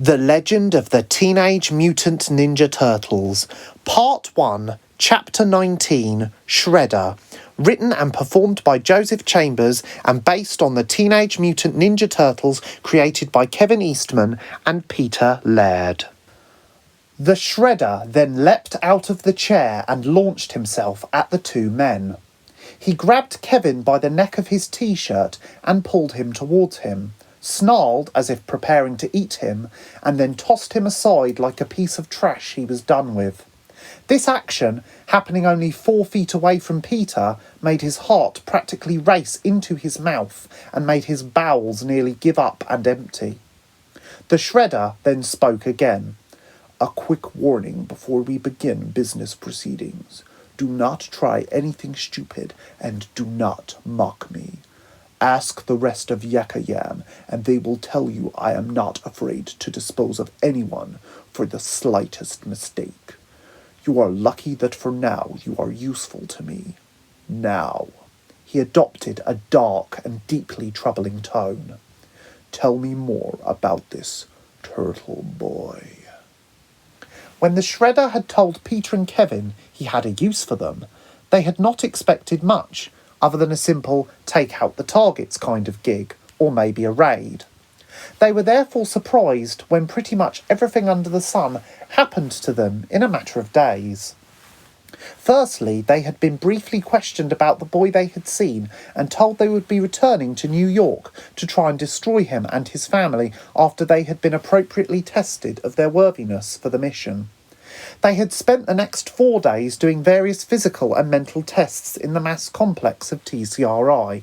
The Legend of the Teenage Mutant Ninja Turtles, Part 1, Chapter 19, Shredder, written and performed by Joseph Chambers and based on the Teenage Mutant Ninja Turtles created by Kevin Eastman and Peter Laird. The Shredder then leapt out of the chair and launched himself at the two men. He grabbed Kevin by the neck of his t-shirt and pulled him towards him, snarled as if preparing to eat him, and then tossed him aside like a piece of trash he was done with. This action, happening only 4 feet away from Peter, made his heart practically race into his mouth and made his bowels nearly give up and empty. The Shredder then spoke again. "A quick warning before we begin business proceedings. Do not try anything stupid and do not mock me. Ask the rest of Yakayam, and they will tell you I am not afraid to dispose of anyone for the slightest mistake. You are lucky that for now you are useful to me. Now," he adopted a dark and deeply troubling tone, "tell me more about this turtle boy." When the Shredder had told Peter and Kevin he had a use for them, they had not expected much, other than a simple take-out-the-targets kind of gig, or maybe a raid. They were therefore surprised when pretty much everything under the sun happened to them in a matter of days. Firstly, they had been briefly questioned about the boy they had seen and told they would be returning to New York to try and destroy him and his family after they had been appropriately tested of their worthiness for the mission. They had spent the next 4 days doing various physical and mental tests in the mass complex of TCRI.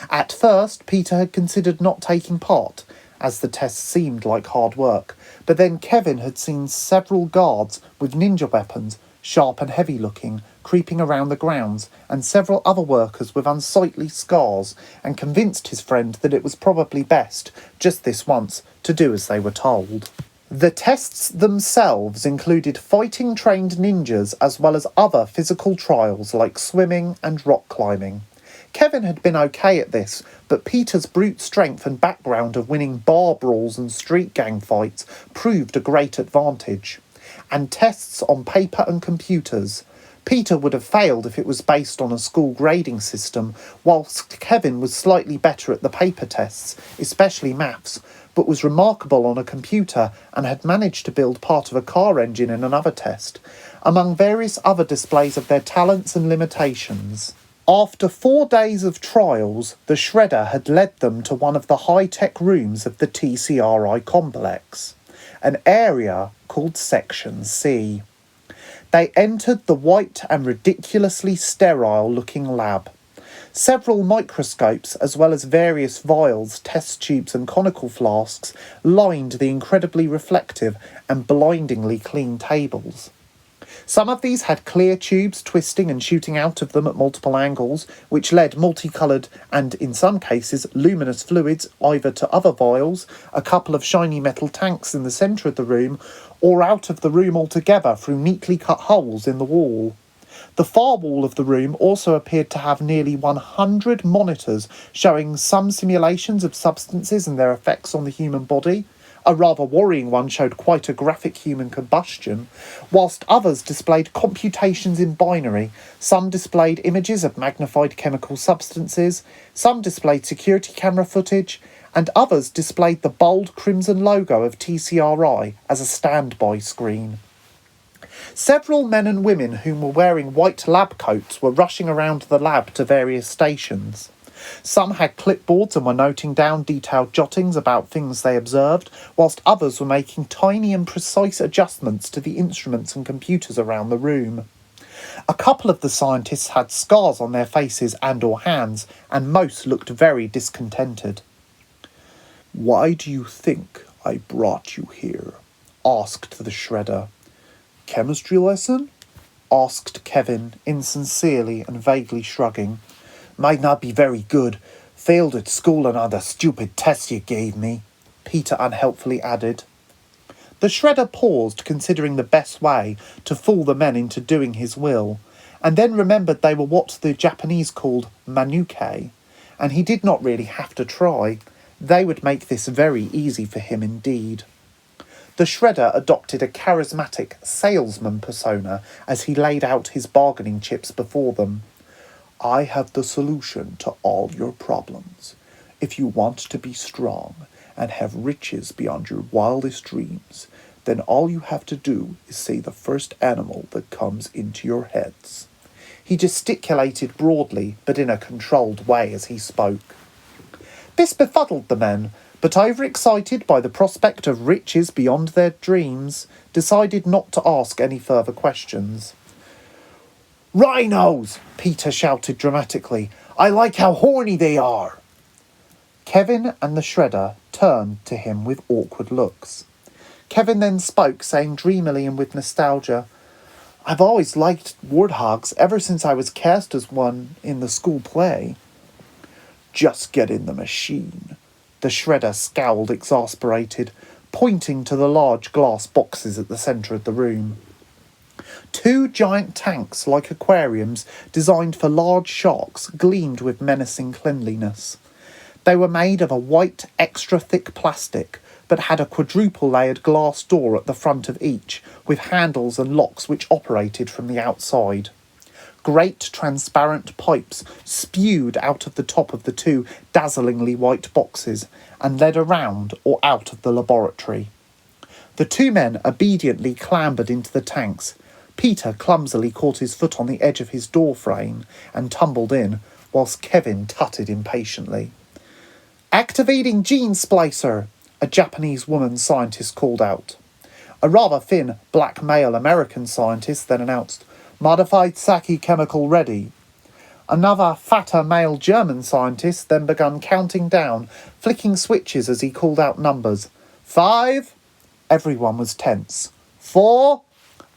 At first, Peter had considered not taking part, as the tests seemed like hard work, but then Kevin had seen several guards with ninja weapons, sharp and heavy-looking, creeping around the grounds, and several other workers with unsightly scars, and convinced his friend that it was probably best, just this once, to do as they were told. The tests themselves included fighting-trained ninjas as well as other physical trials like swimming and rock climbing. Kevin had been okay at this, but Peter's brute strength and background of winning bar brawls and street gang fights proved a great advantage. And tests on paper and computers. Peter would have failed if it was based on a school grading system, whilst Kevin was slightly better at the paper tests, especially maths, but was remarkable on a computer and had managed to build part of a car engine in another test, among various other displays of their talents and limitations. After 4 days of trials, the Shredder had led them to one of the high-tech rooms of the TCRI complex, an area called Section C. They entered the white and ridiculously sterile-looking lab. Several microscopes, as well as various vials, test tubes and conical flasks, lined the incredibly reflective and blindingly clean tables. Some of these had clear tubes twisting and shooting out of them at multiple angles, which led multicoloured and, in some cases, luminous fluids either to other vials, a couple of shiny metal tanks in the centre of the room, or out of the room altogether through neatly cut holes in the wall. The far wall of the room also appeared to have nearly 100 monitors showing some simulations of substances and their effects on the human body. A rather worrying one showed quite a graphic human combustion, whilst others displayed computations in binary. Some displayed images of magnified chemical substances, some displayed security camera footage, and others displayed the bold crimson logo of TCRI as a standby screen. Several men and women whom were wearing white lab coats were rushing around the lab to various stations. Some had clipboards and were noting down detailed jottings about things they observed, whilst others were making tiny and precise adjustments to the instruments and computers around the room. A couple of the scientists had scars on their faces and or hands, and most looked very discontented. "Why do you think I brought you here?" asked the Shredder. "Chemistry lesson?" asked Kevin, insincerely and vaguely shrugging. "Might not be very good. Failed at school and on the stupid test you gave me," Peter unhelpfully added. The Shredder paused, considering the best way to fool the men into doing his will, and then remembered they were what the Japanese called manuke, and he did not really have to try. They would make this very easy for him indeed. The Shredder adopted a charismatic salesman persona as he laid out his bargaining chips before them. I have the solution to all your problems. If you want to be strong and have riches beyond your wildest dreams, then all you have to do is say the first animal that comes into your heads. He gesticulated broadly, but in a controlled way as he spoke. This befuddled the men, but overexcited by the prospect of riches beyond their dreams, decided not to ask any further questions. Rhinos! Peter shouted dramatically. I like how horny they are! Kevin and the Shredder turned to him with awkward looks. Kevin then spoke, saying dreamily and with nostalgia, I've always liked warthogs ever since I was cast as one in the school play. Just get in the machine. The Shredder scowled exasperated, pointing to the large glass boxes at the centre of the room. 2 giant tanks like aquariums designed for large sharks gleamed with menacing cleanliness. They were made of a white, extra-thick plastic, but had a quadruple-layered glass door at the front of each, with handles and locks which operated from the outside. Great transparent pipes spewed out of the top of the 2 dazzlingly white boxes and led around or out of the laboratory. The 2 men obediently clambered into the tanks. Peter clumsily caught his foot on the edge of his door frame and tumbled in, whilst Kevin tutted impatiently. Activating gene splicer, a Japanese woman scientist called out. A rather thin black male American scientist then announced, Modified Saki chemical ready. Another fatter male German scientist then began counting down, flicking switches as he called out numbers. 5. Everyone was tense. 4.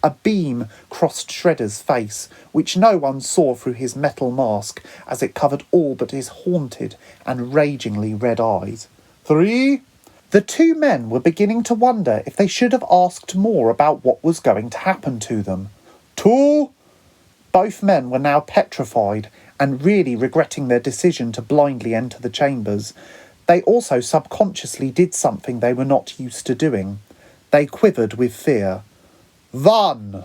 A beam crossed Shredder's face, which no one saw through his metal mask as it covered all but his haunted and ragingly red eyes. 3. The 2 men were beginning to wonder if they should have asked more about what was going to happen to them. 2. Both men were now petrified and really regretting their decision to blindly enter the chambers. They also subconsciously did something they were not used to doing. They quivered with fear. 1.